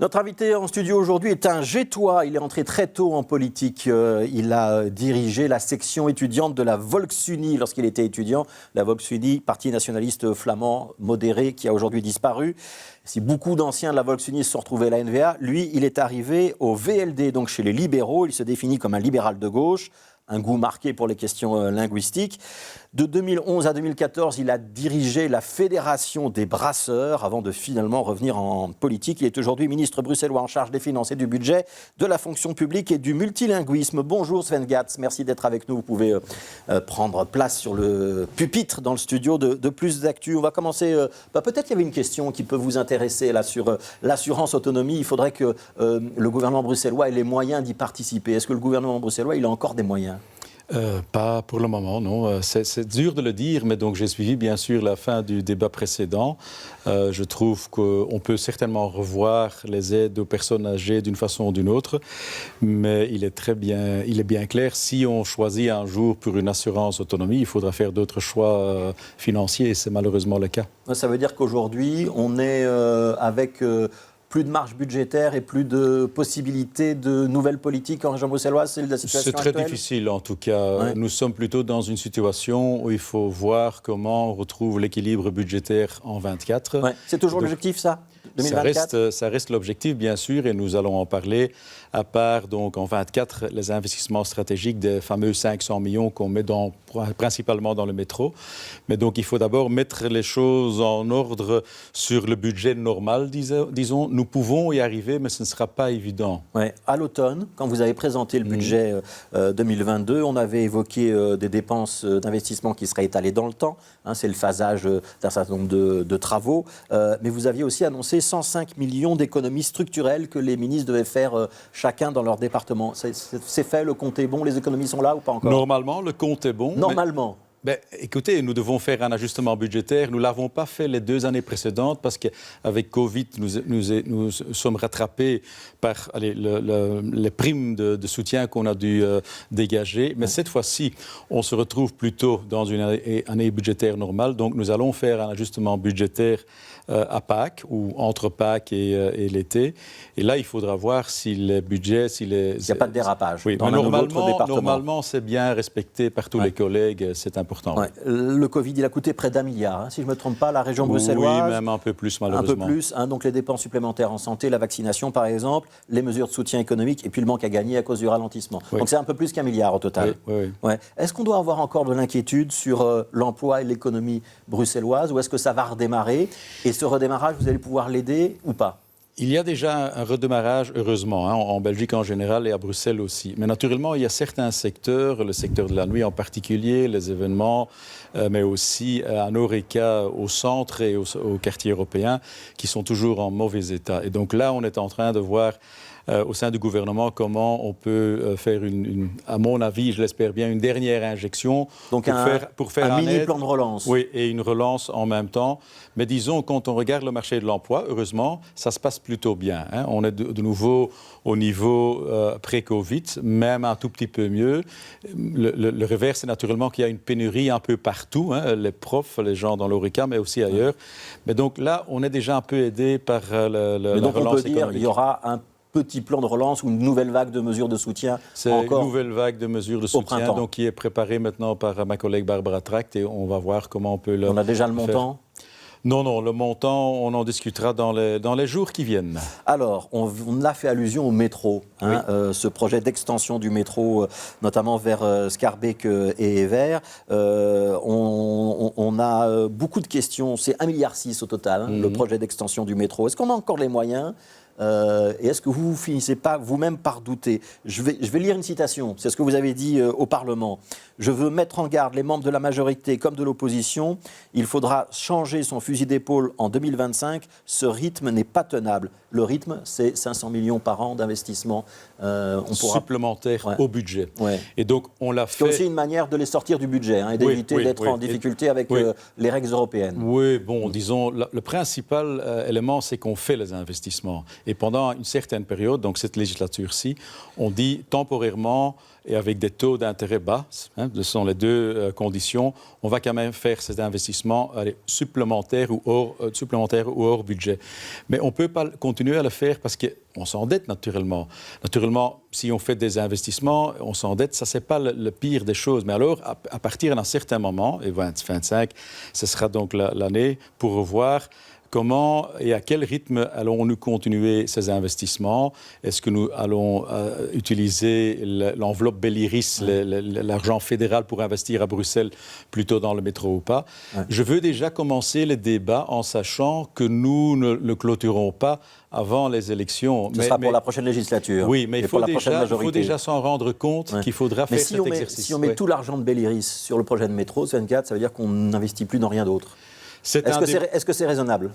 Notre invité en studio aujourd'hui est un Gétois. Il est entré très tôt en politique. Il a dirigé la section étudiante de la Volksunie lorsqu'il était étudiant. La Volksunie, parti nationaliste flamand modéré qui a aujourd'hui disparu. Si beaucoup d'anciens de la Volksunie se sont retrouvés à la NVA, lui, il est arrivé au VLD, donc chez les libéraux. Il se définit comme un libéral de gauche, un goût marqué pour les questions linguistiques. De 2011 à 2014, il a dirigé la Fédération des brasseurs avant de finalement revenir en politique. Il est aujourd'hui ministre bruxellois en charge des finances et du budget, de la fonction publique et du multilinguisme. Bonjour Sven Gatz, merci d'être avec nous. Vous pouvez prendre place sur le pupitre dans le studio de Plus d'Actu. On va commencer, peut-être qu'il y avait une question qui peut vous intéresser là, sur l'assurance autonomie. Il faudrait que le gouvernement bruxellois ait les moyens d'y participer. Est-ce que le gouvernement bruxellois il a encore des moyens ? Pas pour le moment, non. C'est dur de le dire, mais donc j'ai suivi bien sûr la fin du débat précédent. Je trouve qu'on peut certainement revoir les aides aux personnes âgées d'une façon ou d'une autre, mais il est bien clair, si on choisit un jour pour une assurance autonomie, il faudra faire d'autres choix financiers, et c'est malheureusement le cas. Ça veut dire qu'aujourd'hui, on est avec plus de marge budgétaire et plus de possibilités de nouvelles politiques en région bruxelloise, c'est la situation actuelle ? C'est très difficile en tout cas. Ouais. Nous sommes plutôt dans une situation où il faut voir comment on retrouve l'équilibre budgétaire en 24. Ouais. C'est toujours l'objectif, ça ? 2024 ? Ça reste l'objectif, bien sûr, et nous allons en parler. À part, donc, en 24, les investissements stratégiques des fameux 500 millions qu'on met principalement dans le métro. Mais donc, il faut d'abord mettre les choses en ordre sur le budget normal, disons. Nous pouvons y arriver, mais ce ne sera pas évident. Ouais. À l'automne, quand vous avez présenté le budget 2022, on avait évoqué des dépenses d'investissement qui seraient étalées dans le temps. C'est le phasage d'un certain nombre de travaux. Mais vous aviez aussi annoncé 105 millions d'économies structurelles que les ministres devaient faire chacun dans leur département. C'est fait, le compte est bon, les économies sont là ou pas encore ? Normalement, le compte est bon. Normalement. Écoutez, nous devons faire un ajustement budgétaire. Nous ne l'avons pas fait les 2 années précédentes parce qu'avec Covid, nous sommes rattrapés par les primes de soutien qu'on a dû dégager. Mais cette fois-ci, on se retrouve plutôt dans une année budgétaire normale. Donc, nous allons faire un ajustement budgétaire à Pâques ou entre Pâques et l'été. Et là, il faudra voir si les budgets... Il n'y a pas de dérapage dans normalement, c'est bien respecté par tous les collègues. C'est important. Ouais. Le Covid, il a coûté près d'1 milliard, si je ne me trompe pas, la région bruxelloise. Oui, même un peu plus, malheureusement. Un peu plus, donc les dépenses supplémentaires en santé, la vaccination, par exemple, les mesures de soutien économique, et puis le manque à gagner à cause du ralentissement. Oui. Donc c'est un peu plus qu'1 milliard au total. Oui. Ouais. Est-ce qu'on doit avoir encore de l'inquiétude sur l'emploi et l'économie bruxelloise, ou est-ce que ça va redémarrer ? Et ce redémarrage, vous allez pouvoir l'aider ou pas ? Il y a déjà un redémarrage, heureusement, en Belgique en général et à Bruxelles aussi. Mais naturellement, il y a certains secteurs, le secteur de la nuit en particulier, les événements, mais aussi un Horeca au centre et au quartier européen, qui sont toujours en mauvais état. Et donc là, on est en train de voir au sein du gouvernement comment on peut faire, à mon avis, je l'espère bien, une dernière injection. Donc pour faire un mini-plan de relance. Oui, et une relance en même temps. Mais disons, quand on regarde le marché de l'emploi, heureusement, ça se passe plutôt bien. On est de nouveau au niveau pré-Covid, même un tout petit peu mieux. Le revers, c'est naturellement qu'il y a une pénurie un peu partout, les profs, les gens dans l'Horeca, mais aussi ailleurs. Mais donc là, on est déjà un peu aidé par la relance économique. Donc on peut dire qu'il y aura un petit plan de relance ou une nouvelle vague de mesures de soutien. C'est une nouvelle vague de mesures de soutien donc, qui est préparée maintenant par ma collègue Barbara Tract et on va voir comment on peut le faire. On a déjà le montant ? Non, le montant, on en discutera dans les jours qui viennent. Alors, on a fait allusion au métro, ce projet d'extension du métro, notamment vers Schaerbeek et Evere. On a beaucoup de questions, c'est 1,6 milliard au total, le projet d'extension du métro. Est-ce qu'on a encore les moyens ? Et est-ce que vous ne finissez pas vous-même par douter ? Je vais lire une citation, c'est ce que vous avez dit au Parlement. Je veux mettre en garde les membres de la majorité comme de l'opposition. Il faudra changer son fusil d'épaule en 2025. Ce rythme n'est pas tenable. Le rythme, c'est 500 millions par an d'investissement. Supplémentaire au budget. Ouais. Et donc, on l'a fait... C'est aussi une manière de les sortir du budget et d'éviter d'être en difficulté avec les règles européennes. Oui, bon, disons, le principal élément, c'est qu'on fait les investissements. Et pendant une certaine période, donc cette législature-ci, on dit temporairement, et avec des taux d'intérêt bas, ce sont les deux conditions, on va quand même faire ces investissements supplémentaires ou hors budget. Mais on ne peut pas continuer à le faire parce qu'on s'endette naturellement. Naturellement, si on fait des investissements, on s'endette, ça c'est pas le pire des choses. Mais alors, à partir d'un certain moment, et 2025, ce sera donc l'année pour revoir comment et à quel rythme allons-nous continuer ces investissements? Est-ce que nous allons utiliser l'enveloppe Belliris, l'argent fédéral pour investir à Bruxelles plutôt dans le métro ou pas? Je veux déjà commencer les débats en sachant que nous ne le clôturons pas avant les élections. Ce sera pour la prochaine législature. Oui, mais il faut déjà s'en rendre compte qu'il faudra faire cet exercice. Si on met tout l'argent de Belliris sur le projet de métro, 24, ça veut dire qu'on n'investit plus dans rien d'autre. Est-ce que c'est raisonnable?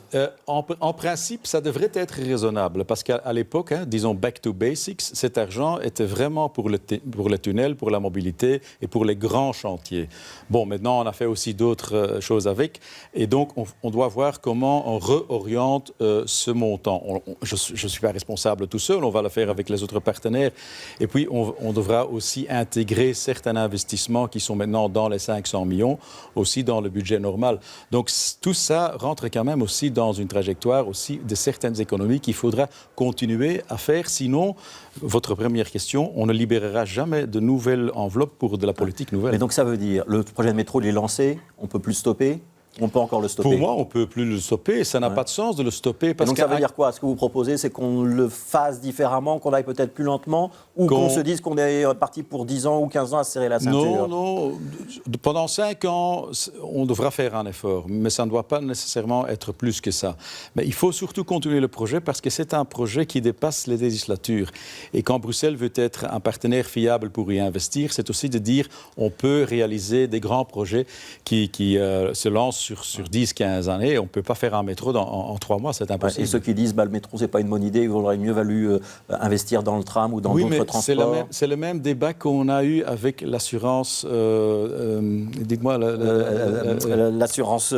En principe, ça devrait être raisonnable parce qu'à l'époque, disons back to basics, cet argent était vraiment pour les tunnels, pour la mobilité et pour les grands chantiers. Bon, maintenant, on a fait aussi d'autres choses avec et donc on doit voir comment on réoriente ce montant. Je ne suis pas responsable tout seul, on va le faire avec les autres partenaires et puis on devra aussi intégrer certains investissements qui sont maintenant dans les 500 millions, aussi dans le budget normal. Donc, tout ça rentre quand même aussi dans une trajectoire aussi de certaines économies qu'il faudra continuer à faire. Sinon, votre première question, on ne libérera jamais de nouvelles enveloppes pour de la politique nouvelle. Mais donc ça veut dire, le projet de métro, il est lancé, on ne peut plus le stopper? On peut encore le stopper? Pour moi, on ne peut plus le stopper. Ça n'a pas de sens de le stopper. Parce donc ça veut dire quoi? Ce que vous proposez, c'est qu'on le fasse différemment, qu'on aille peut-être plus lentement, ou qu'on se dise qu'on est parti pour 10 ans ou 15 ans à serrer la ceinture? Non. Pendant 5 ans, on devra faire un effort. Mais ça ne doit pas nécessairement être plus que ça. Mais il faut surtout continuer le projet parce que c'est un projet qui dépasse les législatures. Et quand Bruxelles veut être un partenaire fiable pour y investir, c'est aussi de dire on peut réaliser des grands projets qui se lancent sur 10-15 années. On ne peut pas faire un métro en 3 mois, c'est impossible. Et ceux qui disent le métro, ce n'est pas une bonne idée, il aurait mieux valu investir dans le tram ou dans d'autres transports. C'est le même débat qu'on a eu avec l'assurance, dites-moi... l'assurance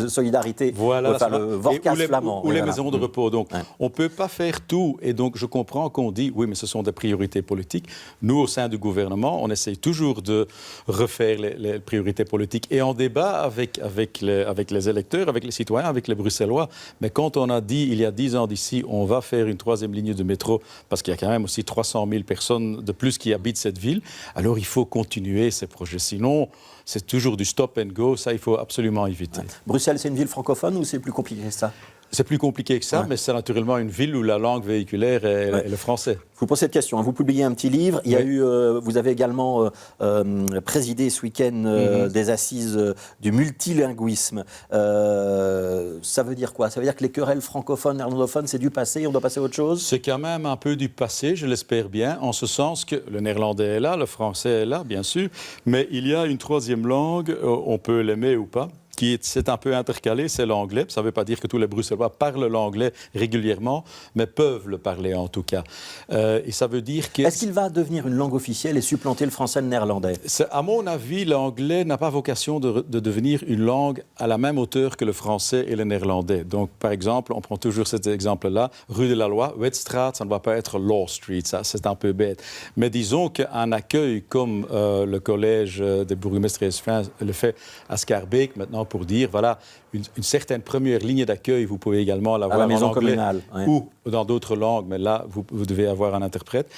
solidarité, voilà, le Vorkas flamand. Ou les maisons de repos. Donc, on ne peut pas faire tout. Et donc, je comprends qu'on dit, oui, mais ce sont des priorités politiques. Nous, au sein du gouvernement, on essaye toujours de refaire les priorités politiques. Et on débat avec les électeurs, avec les citoyens, avec les Bruxellois. Mais quand on a dit, il y a 10 ans d'ici, on va faire une 3e ligne de métro, parce qu'il y a quand même aussi 300 000 personnes de plus qui habitent cette ville, alors il faut continuer ces projets. Sinon, c'est toujours du stop and go. Ça, il faut absolument éviter. Bruxelles, c'est une ville francophone ou c'est plus compliqué que ça? C'est plus compliqué que ça, mais c'est naturellement une ville où la langue véhiculaire est le français. Je vous pose cette question. Vous publiez un petit livre. Vous avez également présidé ce week-end des assises du multilinguisme. Ça veut dire quoi? Ça veut dire que les querelles francophones, néerlandophones, c'est du passé, on doit passer à autre chose? C'est quand même un peu du passé, je l'espère bien, en ce sens que le néerlandais est là, le français est là, bien sûr, mais il y a une 3e langue, on peut l'aimer ou pas, c'est un peu intercalé, c'est l'anglais. Ça ne veut pas dire que tous les Bruxellois parlent l'anglais régulièrement, mais peuvent le parler en tout cas. Et ça veut dire que... Est-ce qu'il va devenir une langue officielle et supplanter le français et le néerlandais? À mon avis, l'anglais n'a pas vocation de devenir une langue à la même hauteur que le français et le néerlandais. Donc, par exemple, on prend toujours cet exemple-là, rue de la Loi, Wetstraat, ça ne va pas être Law Street, ça c'est un peu bête. Mais disons qu'un accueil comme le collège des bourgmestres le fait à Schaerbeek, maintenant, pour dire, voilà, une certaine première ligne d'accueil, vous pouvez également l'avoir en anglais ou dans d'autres langues, mais là, vous devez avoir un interprète.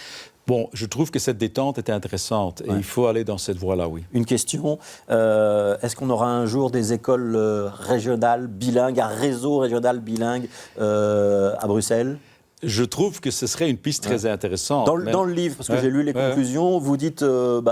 Bon, je trouve que cette détente était intéressante et il faut aller dans cette voie-là, oui. Une question, est-ce qu'on aura un jour des écoles régionales bilingues, un réseau régional bilingue à Bruxelles? Je trouve que ce serait une piste très intéressante. Dans le livre, parce que j'ai lu les conclusions, vous dites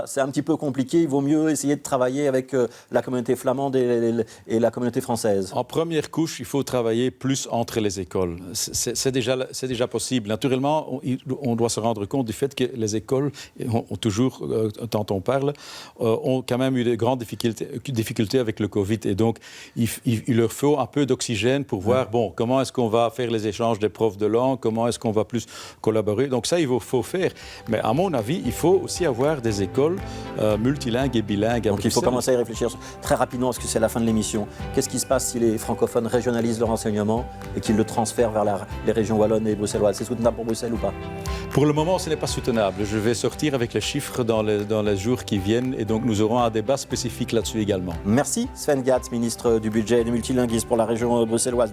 c'est un petit peu compliqué, il vaut mieux essayer de travailler avec la communauté flamande et la communauté française. En première couche, il faut travailler plus entre les écoles. C'est déjà possible. Naturellement, on doit se rendre compte du fait que les écoles, ont toujours, tant on parle, ont quand même eu de grandes difficultés avec le Covid. Et donc, il leur faut un peu d'oxygène pour voir, comment est-ce qu'on va faire les échanges des profs de langue, comment comment est-ce qu'on va plus collaborer. Donc ça, il faut faire. Mais à mon avis, il faut aussi avoir des écoles multilingues et bilingues. Donc il faut commencer à y réfléchir très rapidement, parce que c'est la fin de l'émission. Qu'est-ce qui se passe si les francophones régionalisent leur enseignement et qu'ils le transfèrent vers les régions wallonnes et bruxelloises? C'est soutenable pour Bruxelles ou pas? Pour le moment, ce n'est pas soutenable. Je vais sortir avec les chiffres dans les jours qui viennent et donc nous aurons un débat spécifique là-dessus également. Merci Sven Gatz, ministre du Budget et du Multilinguisme pour la région bruxelloise.